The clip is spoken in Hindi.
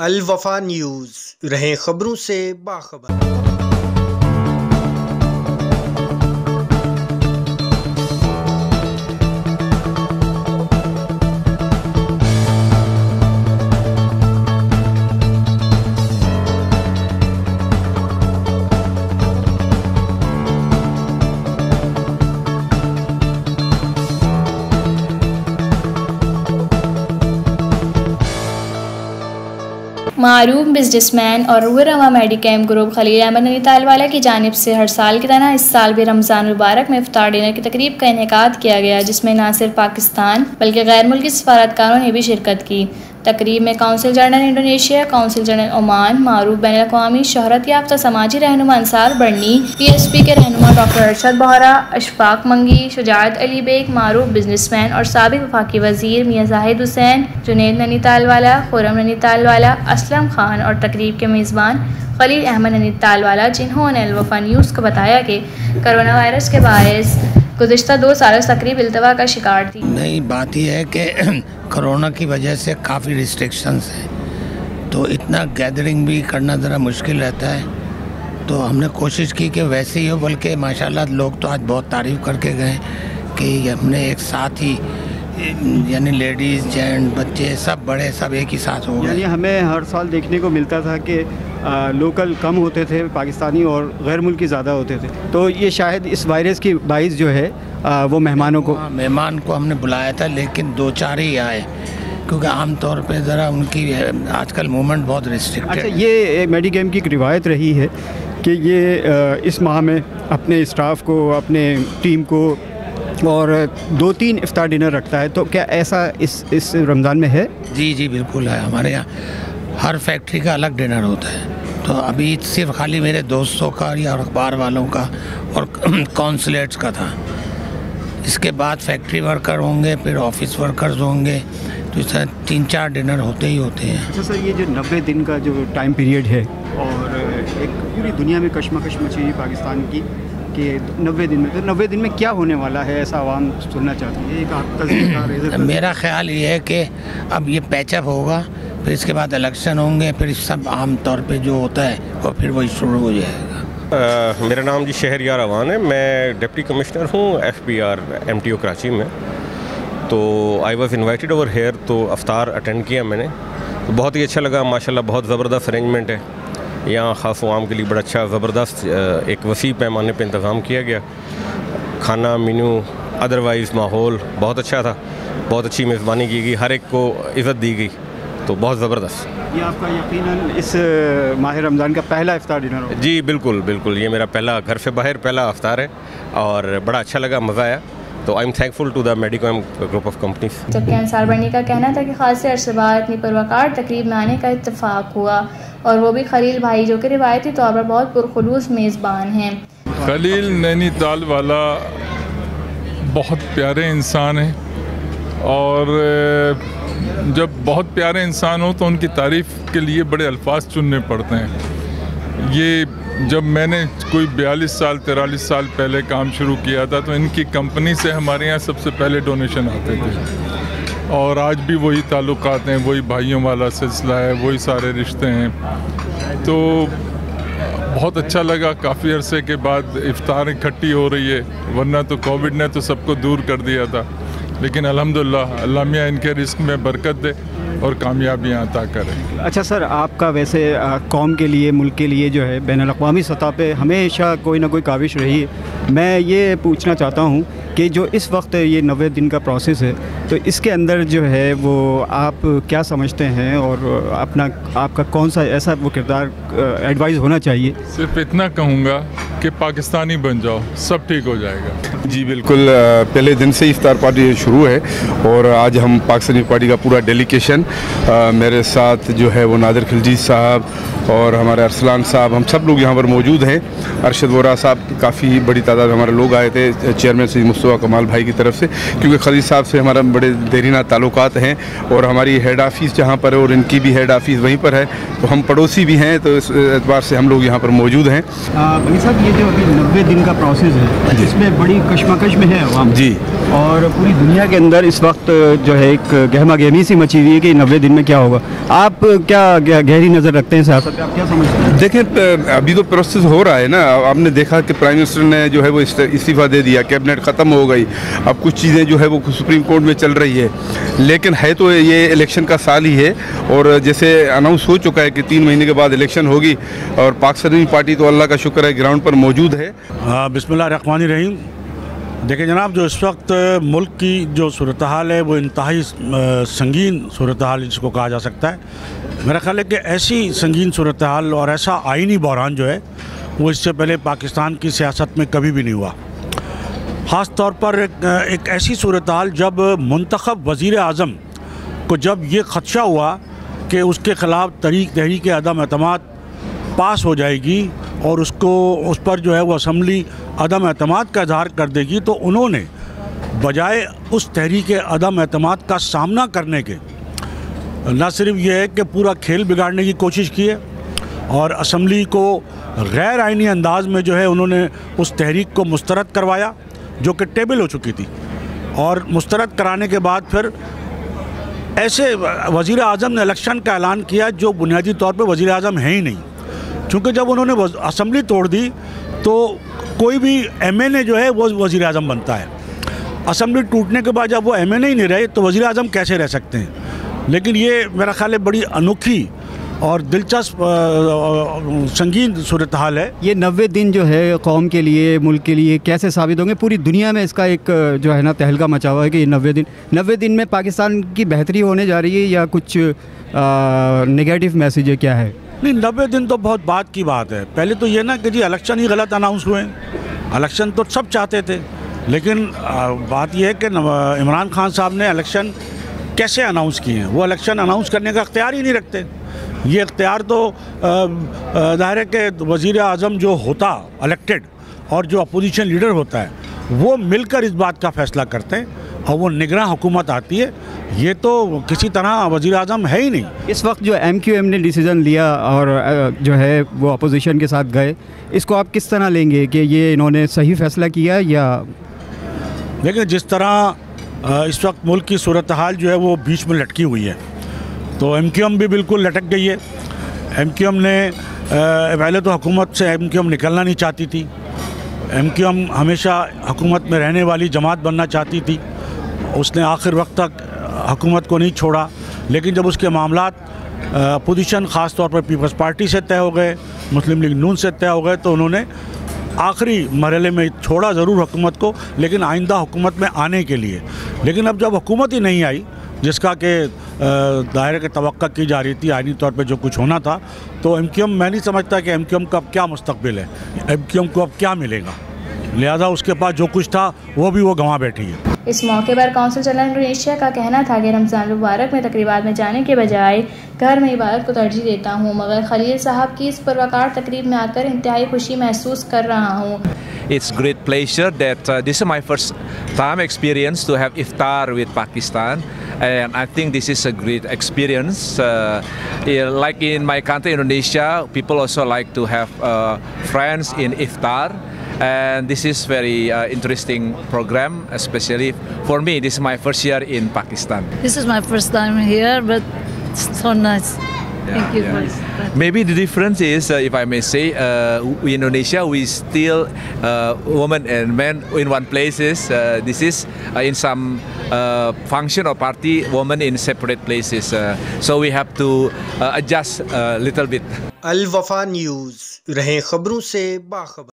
अल वफा न्यूज़, रहें खबरों से बाखबर। मारूफ बिजनेसमैन और रूरवा मेडिकेम ग्रुप खलील अहमद ननीतालवाला की जानिब से हर साल की तरह इस साल भी रमज़ान मुबारक में इफ्तार डिनर की तकरीब का इनेकाद किया गया, जिसमें न सिर्फ पाकिस्तान बल्कि गैर मुल्की सफारतकारों ने भी शिरकत की। तकरीब में council general Indonesia, council general Oman, मारूफ बैनुल-अक़वामी शोहरत याफ्ता समाजी रहनुमा अंसार बर्नी, PSP के रहनुमा डॉक्टर अरशद बोहरा, अशफाक मंगी, शुजाअत अली बेग, मारूफ बिजनेसमैन और साबिक वफाकी वज़ीर मियां जाहिद हुसैन, जुनैद ननीतालवाला, खुर्रम ननीतालवाला, असलम खान और तकरीब के मेज़बान खलील अहमद ननीतालवाला, जिन्होंने अल वफा न्यूज़ को बताया कि कोरोना वायरस के बायस गुज़िश्ता 2 साल तकरीब इल्तवा का शिकार थी। नई बात यह है कि कोरोना की वजह से काफ़ी रिस्ट्रिक्शंस हैं, तो इतना गैदरिंग भी करना ज़रा मुश्किल रहता है। तो हमने कोशिश की कि वैसे ही हो, बल्कि माशाल्लाह लोग तो आज बहुत तारीफ़ करके गए कि हमने एक साथ ही यानी लेडीज़, जेंट, बच्चे सब बड़े सब एक ही साथ हो गए। यानी हमें हर साल देखने को मिलता था कि लोकल कम होते थे पाकिस्तानी और गैर मुल्की ज़्यादा होते थे, तो ये शायद इस वायरस की बाइस जो है वो मेहमान को हमने बुलाया था, लेकिन 2-4 ही आए क्योंकि आम तौर पे ज़रा उनकी आजकल मूवमेंट बहुत रिस्ट्रिक्टेड। अच्छा, ये मेडिकेम की एक रिवायत रही है कि ये इस माह में अपने स्टाफ को, अपने टीम को और 2-3 इफ्तार डिनर रखता है, तो क्या ऐसा इस रमज़ान में है? जी बिल्कुल है। हमारे यहाँ हर फैक्ट्री का अलग डिनर होता है, तो अभी सिर्फ खाली मेरे दोस्तों का या अखबार वालों का और कॉन्सुलेट्स का था। इसके बाद फैक्ट्री वर्कर होंगे, फिर ऑफिस वर्कर्स होंगे, तो इस तरह 3-4 डिनर होते ही होते हैं। अच्छा सर, ये जो 90 दिन का जो टाइम पीरियड है और एक पूरी दुनिया में कशमकश मची हुई पाकिस्तान की कि 90 दिन में, तो 90 दिन में क्या होने वाला है, ऐसा आवाम सुनना चाहती है? एक आपका मेरा ख्याल ये है कि अब ये पैचअप होगा, फिर इसके बाद इलेक्शन होंगे, फिर सब आम तौर पे जो होता है वो फिर वही शुरू हो जाएगा। मेरा नाम जी शहरयार अवान है, मैं डिप्टी कमिश्नर हूँ FBR MTO कराची में। तो I was invited over here, तो अफ्तार अटेंड किया मैंने, तो बहुत ही अच्छा लगा। माशाल्लाह बहुत ज़बरदस्त अरेंजमेंट है यहाँ, ख़ास आवाम के लिए बड़ा अच्छा ज़बरदस्त एक वसी पैमाने पे इंतज़ाम किया गया। खाना, मेन्यू, अदरवाइज़ माहौल बहुत अच्छा था, बहुत अच्छी मेज़बानी की गई, हर एक को इज़्ज़त दी गई, तो बहुत ज़बरदस्त। ये आपका यकीनन इस माह रमज़ान का पहला इफ्तार डिनर होगा? जी बिल्कुल, ये मेरा पहला घर से बाहर पहला इफ्तार है और बड़ा अच्छा लगा, मज़ा आया। तो I am thankful to the Medicam group of companies. जबकि अंसार बर्नी का कहना था कि खास अरसे बाद इतनी पुरवकार तकरीब में आने का इत्तेफाक हुआ, और वो भी खलील भाई जो कि रिवायती तौर पर बहुत पुरखुलूस मेज़बान हैं। खलील नैनीतालवाला बहुत प्यारे इंसान हैं, और जब बहुत प्यारे इंसान हो तो उनकी तारीफ़ के लिए बड़े अल्फाज चुनने पड़ते हैं। ये जब मैंने कोई 43 साल पहले काम शुरू किया था, तो इनकी कंपनी से हमारे यहाँ सबसे पहले डोनेशन आते थे, और आज भी वही ताल्लुकात हैं, वही भाइयों वाला सिलसिला है, वही सारे रिश्ते हैं। तो बहुत अच्छा लगा, काफ़ी अरसे के बाद इफ्तार इकट्ठी हो रही है, वरना तो कोविड ने तो सबको दूर कर दिया था। लेकिन अल्हम्दुलिल्लाह अल्लाह मियां इनके रिस्क में बरकत दे और कामयाबियाँ अता करें। अच्छा सर, आपका वैसे कौम के लिए, मुल्क के लिए जो है बैनुल-अक़वामी सतह पे हमेशा कोई ना कोई काविश रही है। मैं ये पूछना चाहता हूँ कि जो इस वक्त ये 90 दिन का प्रोसेस है, तो इसके अंदर जो है वो आप क्या समझते हैं, और आपका कौन सा ऐसा वो किरदार एडवाइस होना चाहिए? सिर्फ इतना कहूँगा कि पाकिस्तानी बन जाओ, सब ठीक हो जाएगा। जी बिल्कुल, पहले दिन से इफ्तार पार्टी शुरू है, और आज हम पाकिस्तानी पार्टी का पूरा डेलीगेशन, मेरे साथ जो है वो नादिर खिलजी साहब और हमारे अरसलान साहब, हम सब लोग यहाँ पर मौजूद हैं। अरशद बोहरा साहब, काफ़ी बड़ी तादाद में हमारे लोग आए थे, चेयरमैन सैयद मुस्तफ़ा कमाल भाई की तरफ से, क्योंकि खलील साहब से हमारा बड़े देरीना ताल्लुकात हैं, और हमारी हेड ऑफिस जहाँ पर है और इनकी भी हेड ऑफिस वहीं पर है, तो हम पड़ोसी भी हैं, तो इस एतबार से हम लोग यहाँ पर मौजूद हैं। बनी साहब, ये जो अभी 90 दिन का प्रोसेस है इसमें बड़ी कश्मकश में है अवाम जी, और पूरी दुनिया के अंदर इस वक्त जो है एक गहमा गहमी सी मची हुई है कि 90 दिन में क्या होगा। आप क्या गहरी नज़र रखते हैं सियासत पे, आप क्या समझते हैं? देखें अभी तो प्रोसेस हो रहा है ना। आपने देखा कि प्राइम मिनिस्टर ने जो है वो इस्तीफ़ा दे दिया, कैबिनेट ख़त्म हो गई, अब कुछ चीज़ें जो है वो सुप्रीम कोर्ट में चल रही है, लेकिन है तो ये इलेक्शन का साल ही है। और जैसे अनाउंस हो चुका है कि 3 महीने के बाद इलेक्शन होगी और पाकिस्तानी पार्टी तो अल्लाह का शुक्र है ग्राउंड पर मौजूद है। बिस्मिल्लाहिर्रहमानिर्रहीम। देखिए जनाब, जो इस वक्त मुल्क की जो सूरत हाल है वो इंतहाई संगीन सूरत हाल जिसको कहा जा सकता है। मेरा ख्याल है कि ऐसी संगीन सूरत हाल और ऐसा आइनी बहरान जो है वो इससे पहले पाकिस्तान की सियासत में कभी भी नहीं हुआ। ख़ास तौर पर एक ऐसी सूरत हाल जब मुंतखब वज़ीर आज़म को जब ये ख़दशा हुआ कि उसके ख़िलाफ़ तहरीक अदम एतमाद पास हो जाएगी और उस पर जो है वो असम्बली अदम एतमाद का इजहार कर देगी, तो उन्होंने बजाय उस तहरीक अदम एतमाद का सामना करने के न सिर्फ ये है कि पूरा खेल बिगाड़ने की कोशिश की है और असम्बली को गैर आइनी अंदाज में जो है उन्होंने उस तहरीक को मुस्तरद करवाया जो कि टेबल हो चुकी थी। और मुस्तरद कराने के बाद फिर ऐसे वज़ीर आज़म ने इलेक्शन का ऐलान किया जो बुनियादी तौर पर वज़ीर आज़म है ही नहीं, क्योंकि जब उन्होंने असम्बली तोड़ दी तो कोई भी एमएनए जो है वो वज़ीर आज़म बनता है। असम्बली टूटने के बाद जब वो एमएनए ही नहीं रहे तो वज़ीर आज़म कैसे रह सकते हैं। लेकिन ये मेरा ख्याल है बड़ी अनोखी और दिलचस्प संगीन सूरत हाल है। ये 90 दिन जो है कौम के लिए, मुल्क के लिए कैसे साबित होंगे? पूरी दुनिया में इसका एक जो है ना तहलका मचा हुआ है कि ये 90 दिन में पाकिस्तान की बेहतरी होने जा रही है या कुछ नेगेटिव मैसेज है, क्या है? नहीं, 90 दिन तो बहुत बात की बात है। पहले तो ये ना कि जी इलेक्शन ही गलत अनाउंस हुए। इलेक्शन तो सब चाहते थे, लेकिन बात यह है कि इमरान खान साहब ने इलेक्शन कैसे अनाउंस किए हैं। वो इलेक्शन अनाउंस करने का इख्तियार ही नहीं रखते। ये इख्तियार तो ज़ाहिर है कि वज़ीर आज़म जो होता इलेक्टेड और जो अपोजिशन लीडर होता है वो मिलकर इस बात का फ़ैसला करते हैं और वो निगरान हुकूमत आती है। ये तो किसी तरह वज़ीर आज़म है ही नहीं। इस वक्त जो MQM ने डिसीज़न लिया और जो है वो अपोजिशन के साथ गए, इसको आप किस तरह लेंगे कि ये इन्होंने सही फ़ैसला किया या? लेकिन जिस तरह इस वक्त मुल्क की सूरत हाल जो है वो बीच में लटकी हुई है, तो MQM भी बिल्कुल लटक गई है। MQM ने पहले तो हुकूमत से MQM निकलना नहीं चाहती थी। MQM हमेशा हुकूमत में रहने वाली जमात बनना चाहती थी। उसने आखिर वक्त तक हुकूमत को नहीं छोड़ा, लेकिन जब उसके मामलात अपोजिशन ख़ास तौर पर पीपल्स पार्टी से तय हो गए, मुस्लिम लीग नून से तय हो गए, तो उन्होंने आखिरी मरहले में छोड़ा ज़रूर हुकूमत को, लेकिन आइंदा हुकूमत में आने के लिए। लेकिन अब जब हुकूमत ही नहीं आई जिसका कि दायरे की तवक्का की जा रही थी आइनी तौर पे जो कुछ होना था, तो MQM मैं नहीं समझता कि MQM का अब क्या मुस्तकबिल है, MQM को अब क्या मिलेगा। लिहाजा उसके पास जो कुछ था वो भी वो गंवा बैठी है। इस मौके पर कौंसल जनरल इंडोनेशिया का कहना था कि रमज़ान मुबारक में तकरीबात में जाने के बजाय घर में इबादत को तरजीह देता हूँ, मगर खलील साहब की इस पुरवकार तकरीब में आकर इंतहाई खुशी महसूस कर रहा हूँ। It's great pleasure that this is my first time experience to have iftar with Pakistan, and I think this is a great experience. Like in my country, Indonesia, people also like to have friends in iftar, and this is very interesting program, especially for me. This is my first year in Pakistan. This is my first time here, but it's so nice. Thank you. Maybe the difference is, if I may say, in Indonesia we still women and men in one places. This is in some function or party, women in separate places. So we have to adjust a little bit. अल वफा न्यूज़, रहें खबरों से बाखबर।